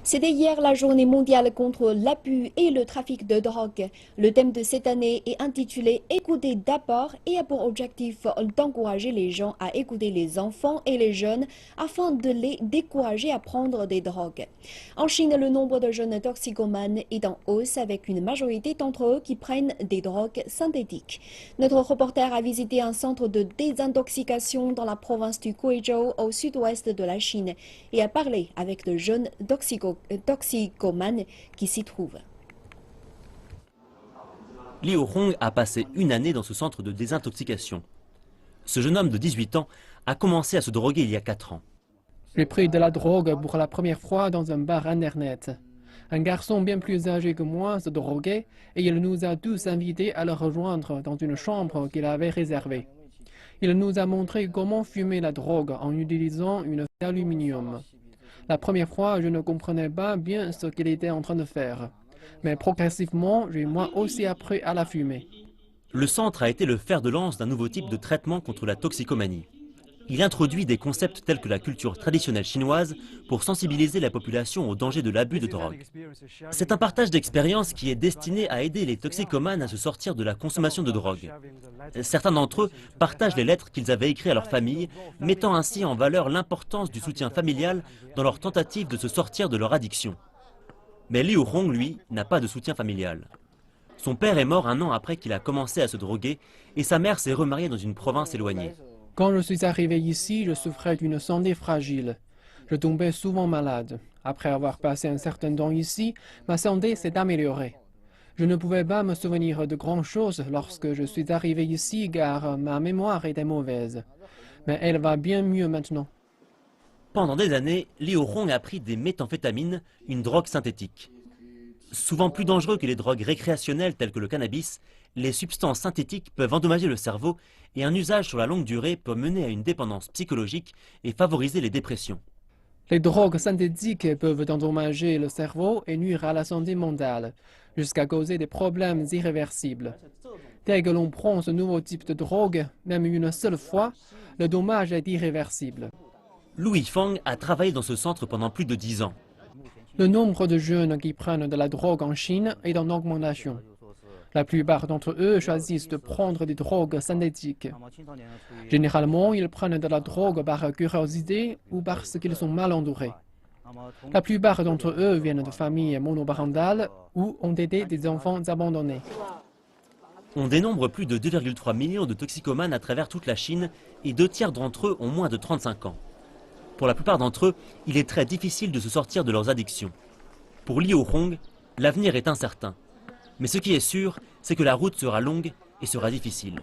C'était hier la journée mondiale contre l'abus et le trafic de drogue. Le thème de cette année est intitulé Écouter d'abord et a pour objectif d'encourager les gens à écouter les enfants et les jeunes afin de les décourager à prendre des drogues. En Chine, le nombre de jeunes toxicomanes est en hausse avec une majorité d'entre eux qui prennent des drogues synthétiques. Notre reporter a visité un centre de désintoxication dans la province du Guizhou au sud-ouest de la Chine et a parlé avec de jeunes toxicomanes qui s'y trouvent. Liu Hong a passé une année dans ce centre de désintoxication. Ce jeune homme de 18 ans a commencé à se droguer il y a 4 ans. J'ai pris de la drogue pour la première fois dans un bar internet. Un garçon bien plus âgé que moi se droguait et il nous a tous invités à le rejoindre dans une chambre qu'il avait réservée. Il nous a montré comment fumer la drogue en utilisant une feuille d'aluminium. La première fois, je ne comprenais pas bien ce qu'il était en train de faire. Mais progressivement, j'ai moi aussi appris à la fumer. Le centre a été le fer de lance d'un nouveau type de traitement contre la toxicomanie. Il introduit des concepts tels que la culture traditionnelle chinoise pour sensibiliser la population au danger de l'abus de drogue. C'est un partage d'expériences qui est destiné à aider les toxicomanes à se sortir de la consommation de drogue. Certains d'entre eux partagent les lettres qu'ils avaient écrites à leur famille, mettant ainsi en valeur l'importance du soutien familial dans leur tentative de se sortir de leur addiction. Mais Liu Hong, lui, n'a pas de soutien familial. Son père est mort un an après qu'il a commencé à se droguer et sa mère s'est remariée dans une province éloignée. Quand je suis arrivé ici, je souffrais d'une santé fragile. Je tombais souvent malade. Après avoir passé un certain temps ici, ma santé s'est améliorée. Je ne pouvais pas me souvenir de grand-chose lorsque je suis arrivé ici car ma mémoire était mauvaise. Mais elle va bien mieux maintenant. Pendant des années, Liu Hong a pris des méthamphétamines, une drogue synthétique. Souvent plus dangereux que les drogues récréationnelles telles que le cannabis, les substances synthétiques peuvent endommager le cerveau et un usage sur la longue durée peut mener à une dépendance psychologique et favoriser les dépressions. Les drogues synthétiques peuvent endommager le cerveau et nuire à la santé mentale, jusqu'à causer des problèmes irréversibles. Dès que l'on prend ce nouveau type de drogue, même une seule fois, le dommage est irréversible. Louis Fang a travaillé dans ce centre pendant plus de 10 ans. Le nombre de jeunes qui prennent de la drogue en Chine est en augmentation. La plupart d'entre eux choisissent de prendre des drogues synthétiques. Généralement, ils prennent de la drogue par curiosité ou parce qu'ils sont mal entourés. La plupart d'entre eux viennent de familles monoparentales ou ont été des enfants abandonnés. On dénombre plus de 2,3 millions de toxicomanes à travers toute la Chine et 2 tiers d'entre eux ont moins de 35 ans. Pour la plupart d'entre eux, il est très difficile de se sortir de leurs addictions. Pour Liu Hong, l'avenir est incertain. Mais ce qui est sûr, c'est que la route sera longue et sera difficile.